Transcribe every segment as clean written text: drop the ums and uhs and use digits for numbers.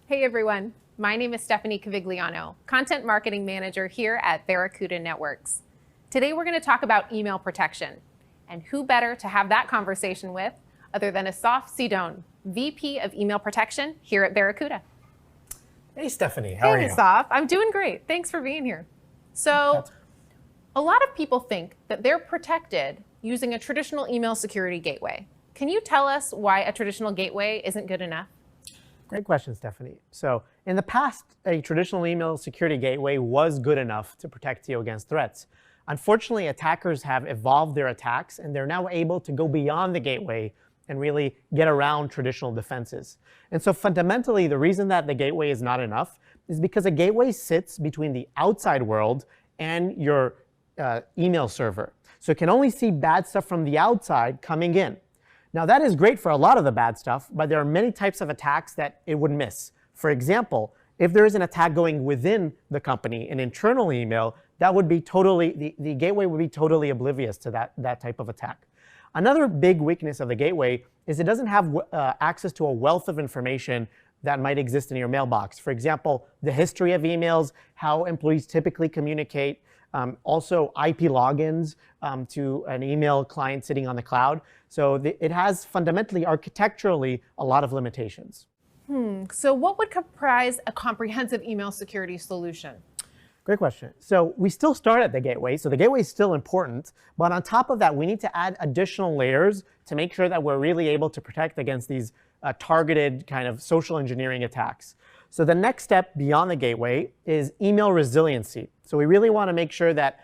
Hey everyone, my name is Stephanie Cavigliano, Content Marketing Manager here at Barracuda Networks. Today we're going to talk about email protection. And who better to have that conversation with other than Asaf Cidon, VP of Email Protection here at Barracuda. Hey Stephanie, how are you? Hey Asaf, I'm doing great. Thanks for being here. So a lot of people think that they're protected using a traditional email security gateway. Can you tell us why a traditional gateway isn't good enough? Great question, Stephanie. So in the past, a traditional email security gateway was good enough to protect you against threats. Unfortunately, attackers have evolved their attacks, and they're now able to go beyond the gateway and really get around traditional defenses. And so fundamentally, the reason that the gateway is not enough is because a gateway sits between the outside world and your email server. So it can only see bad stuff from the outside coming in. Now that is great for a lot of the bad stuff, but there are many types of attacks that it would miss. For example, if there is an attack going within the company, an internal email, that would be totally, the gateway would be totally oblivious to that type of attack. Another big weakness of the gateway is it doesn't have access to a wealth of information that might exist in your mailbox. For example, the history of emails, how employees typically communicate, also IP logins to an email client sitting on the cloud. So it has fundamentally, architecturally, a lot of limitations. So what would comprise a comprehensive email security solution? Great question. So we still start at the gateway. So the gateway is still important. But on top of that, we need to add additional layers to make sure that we're really able to protect against these targeted kind of social engineering attacks. So the next step beyond the gateway is email resiliency. So we really want to make sure that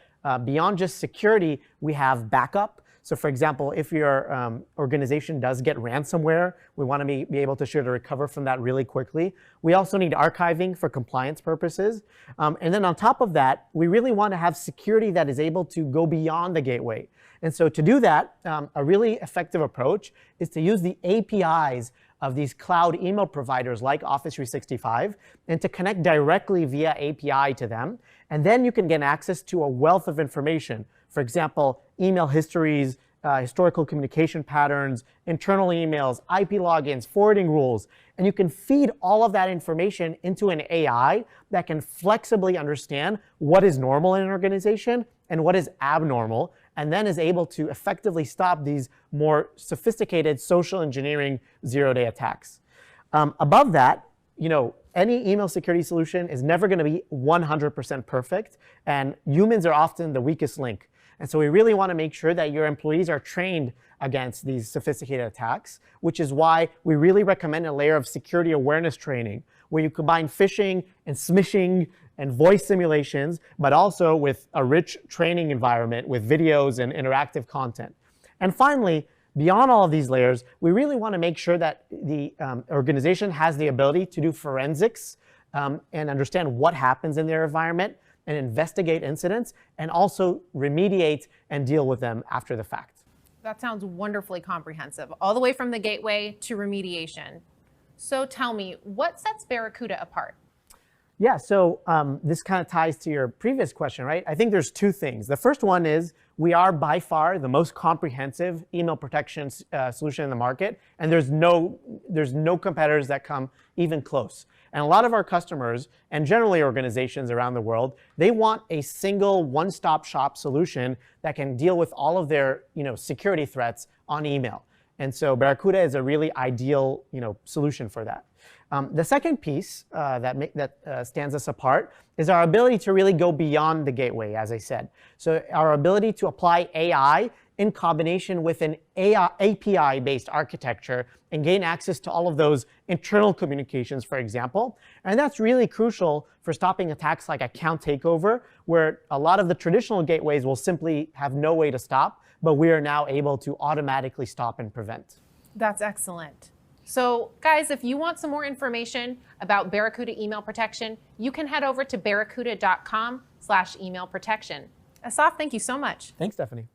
beyond just security, we have backup. So for example, if your organization does get ransomware, we want to be able to recover from that really quickly. We also need archiving for compliance purposes. And then on top of that, we really want to have security that is able to go beyond the gateway. And so to do that, a really effective approach is to use the APIs of these cloud email providers like Office 365 and to connect directly via API to them. And then you can get access to a wealth of information. For example, email histories, historical communication patterns, internal emails, IP logins, forwarding rules. And you can feed all of that information into an AI that can flexibly understand what is normal in an organization and what is abnormal, and then is able to effectively stop these more sophisticated social engineering zero-day attacks. Above that, any email security solution is never going to be 100% perfect, and humans are often the weakest link. And so we really want to make sure that your employees are trained against these sophisticated attacks, which is why we really recommend a layer of security awareness training, where you combine phishing and smishing and voice simulations, but also with a rich training environment with videos and interactive content. And finally, beyond all of these layers, we really want to make sure that the organization has the ability to do forensics and understand what happens in their environment and investigate incidents and also remediate and deal with them after the fact. That sounds wonderfully comprehensive, all the way from the gateway to remediation. So tell me, what sets Barracuda apart? Yeah, so this kind of ties to your previous question, right? I think there's two things. The first one is we are by far the most comprehensive email protection solution in the market, and there's no competitors that come even close. And a lot of our customers, and generally organizations around the world, they want a single one-stop shop solution that can deal with all of their security threats on email. And so Barracuda is a really ideal solution for that. The second piece that stands us apart is our ability to really go beyond the gateway, as I said. So our ability to apply AI in combination with an API-based architecture and gain access to all of those internal communications, for example. And that's really crucial for stopping attacks like account takeover, where a lot of the traditional gateways will simply have no way to stop, but we are now able to automatically stop and prevent. That's excellent. So guys, if you want some more information about Barracuda email protection, you can head over to barracuda.com/email protection. Asaf, thank you so much. Thanks, Stephanie.